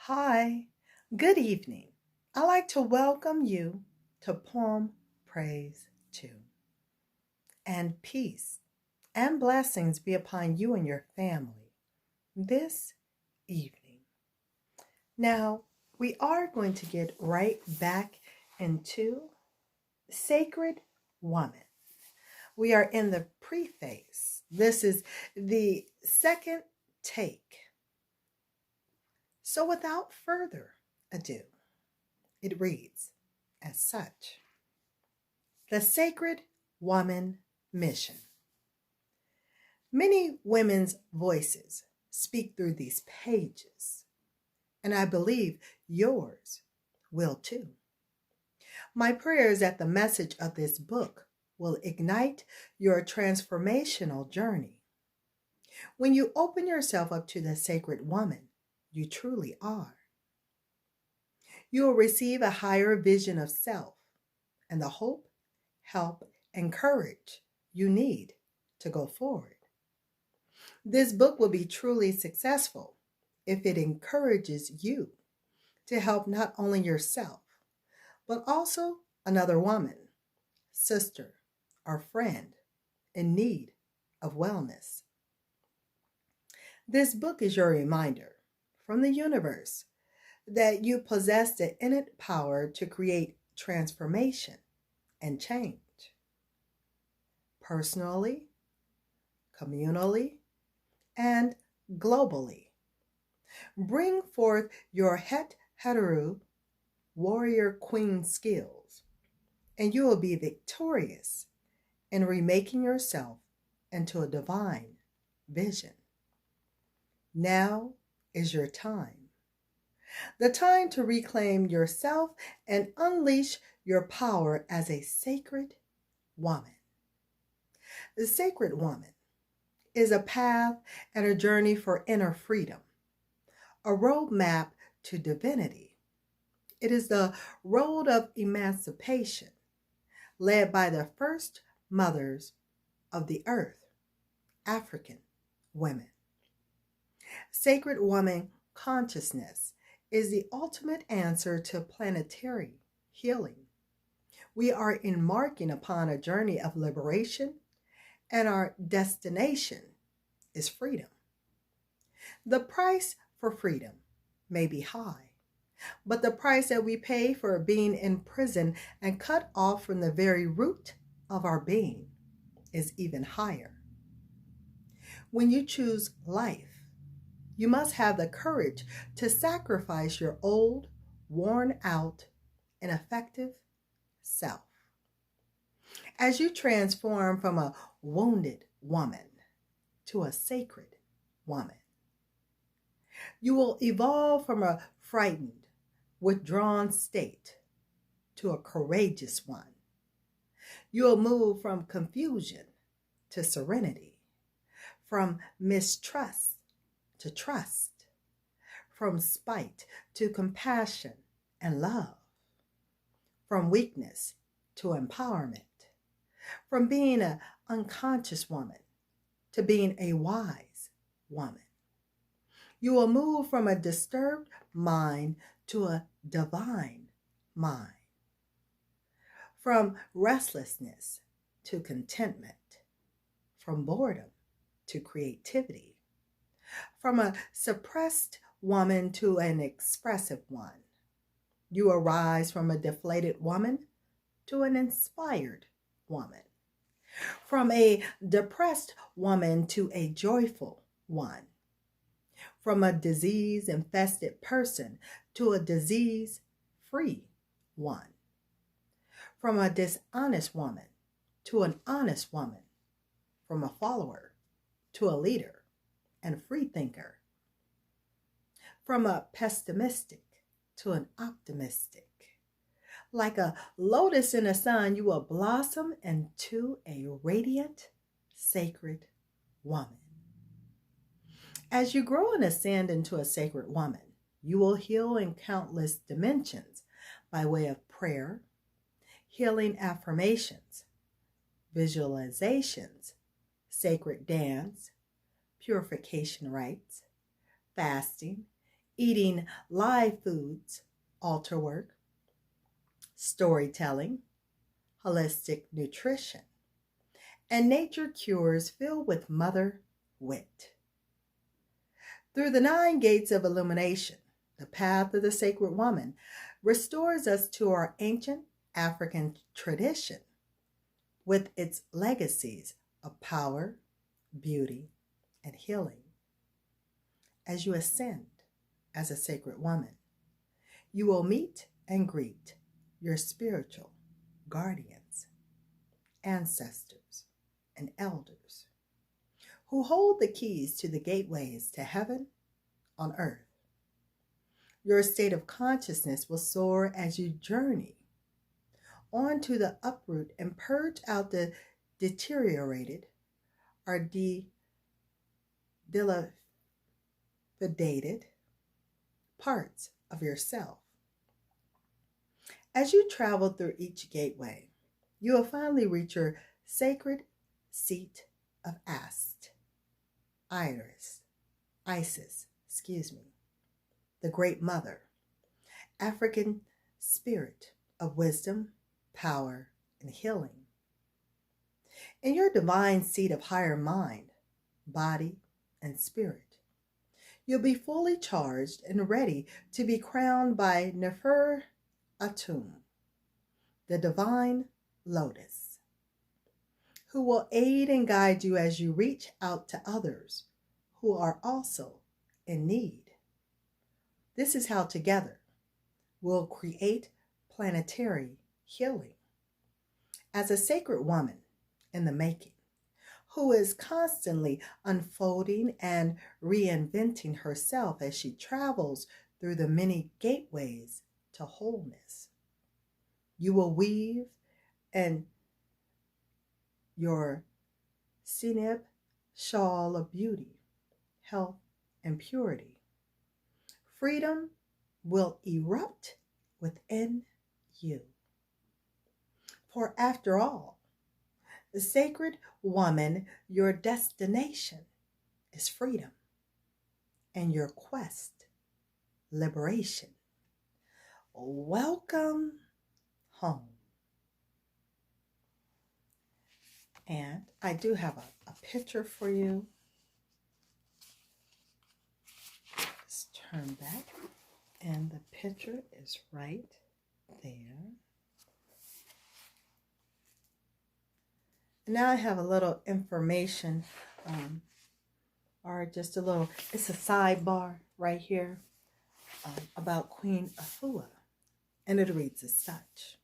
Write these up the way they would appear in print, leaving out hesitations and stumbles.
Hi, good evening. I'd like to welcome you to Poem Praise 2. And peace and blessings be upon you and your family this evening. Now, we are going to get right back into Sacred Woman. We are in the preface. This is the second take. So without further ado, it reads as such: The Sacred Woman Mission. Many women's voices speak through these pages, and I believe yours will too. My prayer is that the message of this book will ignite your transformational journey. When you open yourself up to the sacred woman you truly are, you will receive a higher vision of self and the hope, help, and courage you need to go forward. This book will be truly successful if it encourages you to help not only yourself, but also another woman, sister, or friend in need of wellness. This book is your reminder from the universe that you possess the innate power to create transformation and change. Personally, communally, and globally. Bring forth your het heteru warrior queen skills, and you will be victorious in remaking yourself into a divine vision. Now is your time. The time to reclaim yourself and unleash your power as a sacred woman. The sacred woman is a path and a journey for inner freedom, a roadmap to divinity. It is the road of emancipation led by the first mothers of the earth, African women. Sacred woman consciousness is the ultimate answer to planetary healing. We are embarking upon a journey of liberation, and our destination is freedom. The price for freedom may be high, but the price that we pay for being in prison and cut off from the very root of our being is even higher. When you choose life, you must have the courage to sacrifice your old, worn out, ineffective self. As you transform from a wounded woman to a sacred woman, you will evolve from a frightened, withdrawn state to a courageous one. You will move from confusion to serenity, from mistrust to trust, from spite to compassion and love, from weakness to empowerment, from being an unconscious woman to being a wise woman. You will move from a disturbed mind to a divine mind, from restlessness to contentment, from boredom to creativity, from a suppressed woman to an expressive one. You arise from a deflated woman to an inspired woman, from a depressed woman to a joyful one, from a disease-infested person to a disease-free one, from a dishonest woman to an honest woman, from a follower to a leader and free thinker, from a pessimistic to an optimistic. Like a lotus in the sun, you will blossom into a radiant, sacred woman. As you grow and ascend into a sacred woman, you will heal in countless dimensions by way of prayer, healing affirmations, visualizations, sacred dance, purification rites, fasting, eating live foods, altar work, storytelling, holistic nutrition, and nature cures filled with mother wit. Through the 9 gates of illumination, the path of the sacred woman restores us to our ancient African tradition with its legacies of power, beauty, and healing. As you ascend as a sacred woman, you will meet and greet your spiritual guardians, ancestors, and elders who hold the keys to the gateways to heaven on earth. Your state of consciousness will soar as you journey on to the uproot and purge out the deteriorated or dilapidated parts of yourself. As you travel through each gateway, you will finally reach your sacred seat of Isis, the Great Mother, African spirit of wisdom, power, and healing. In your divine seat of higher mind, body, and spirit, you'll be fully charged and ready to be crowned by Nefer Atum, the divine lotus, who will aid and guide you as you reach out to others who are also in need. This is how together we'll create planetary healing. As a sacred woman in the making, who is constantly unfolding and reinventing herself as she travels through the many gateways to wholeness, you will weave in your Sineb shawl of beauty, health, and purity. Freedom will erupt within you. For after all, the sacred woman, your destination is freedom, and your quest, liberation. Welcome home. And I do have a picture for you. Let's turn back, and the picture is right there. Now I have a little information, or just a little, it's a sidebar right here about Queen Afua, and it reads as such.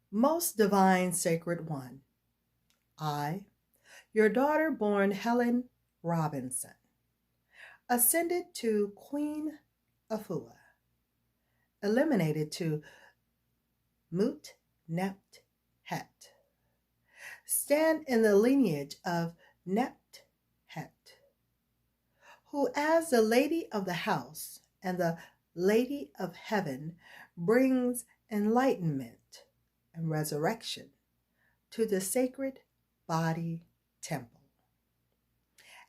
Most divine sacred one, I, your daughter born Helen Robinson, ascended to Queen Afua, eliminated to Mut Nept Het, stand in the lineage of Nept Het, who as the lady of the house and the lady of heaven brings enlightenment and resurrection to the sacred body temple.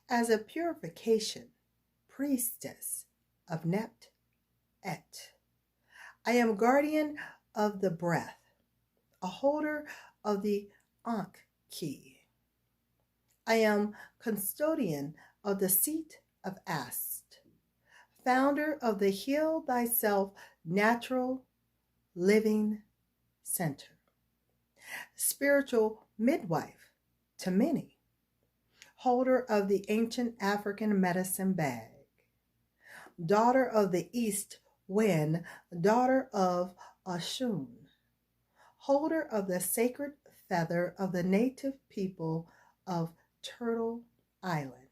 As a purification priestess of Nept Et, I am guardian of the breath, a holder of the Ankh key. I am custodian of the seat of Ast, founder of the Heal Thyself Natural Living Center, spiritual midwife to many, holder of the ancient African medicine bag, daughter of the East Wind, daughter of Oshun, holder of the sacred feather of the native people of Turtle Island.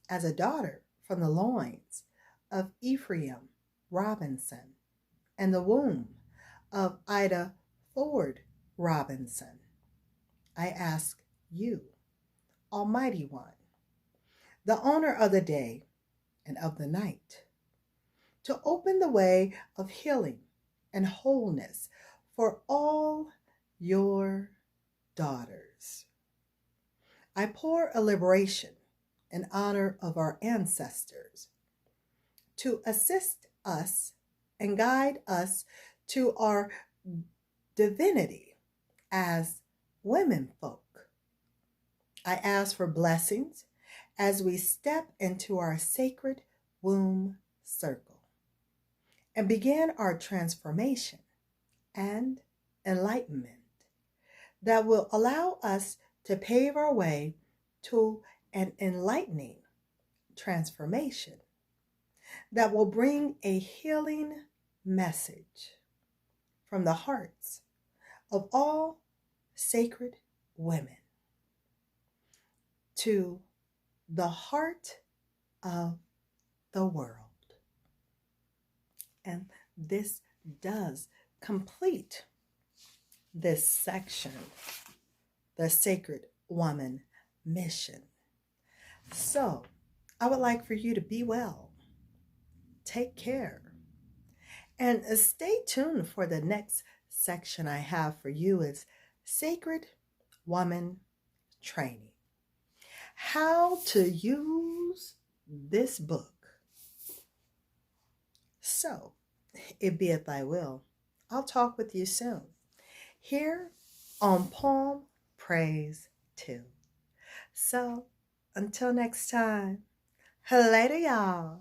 As a daughter from the loins of Ephraim Robinson and the womb of Ida Ford Robinson, I ask you, Almighty One, the owner of the day and of the night, to open the way of healing and wholeness for all your daughters. I pour a liberation in honor of our ancestors, to assist us and guide us to our divinity as women folk. I ask for blessings as we step into our sacred womb circle and begin our transformation and enlightenment that will allow us to pave our way to an enlightening transformation that will bring a healing message from the hearts of all sacred women to the heart of the world. And this does complete this section, the Sacred Woman Mission. So, I would like for you to be well, take care, and stay tuned for the next section I have for you is Sacred Woman Training. How to use this book. So, it be it thy will. I'll talk with you soon. Here on Poem Praise 2. So, until next time, later, y'all.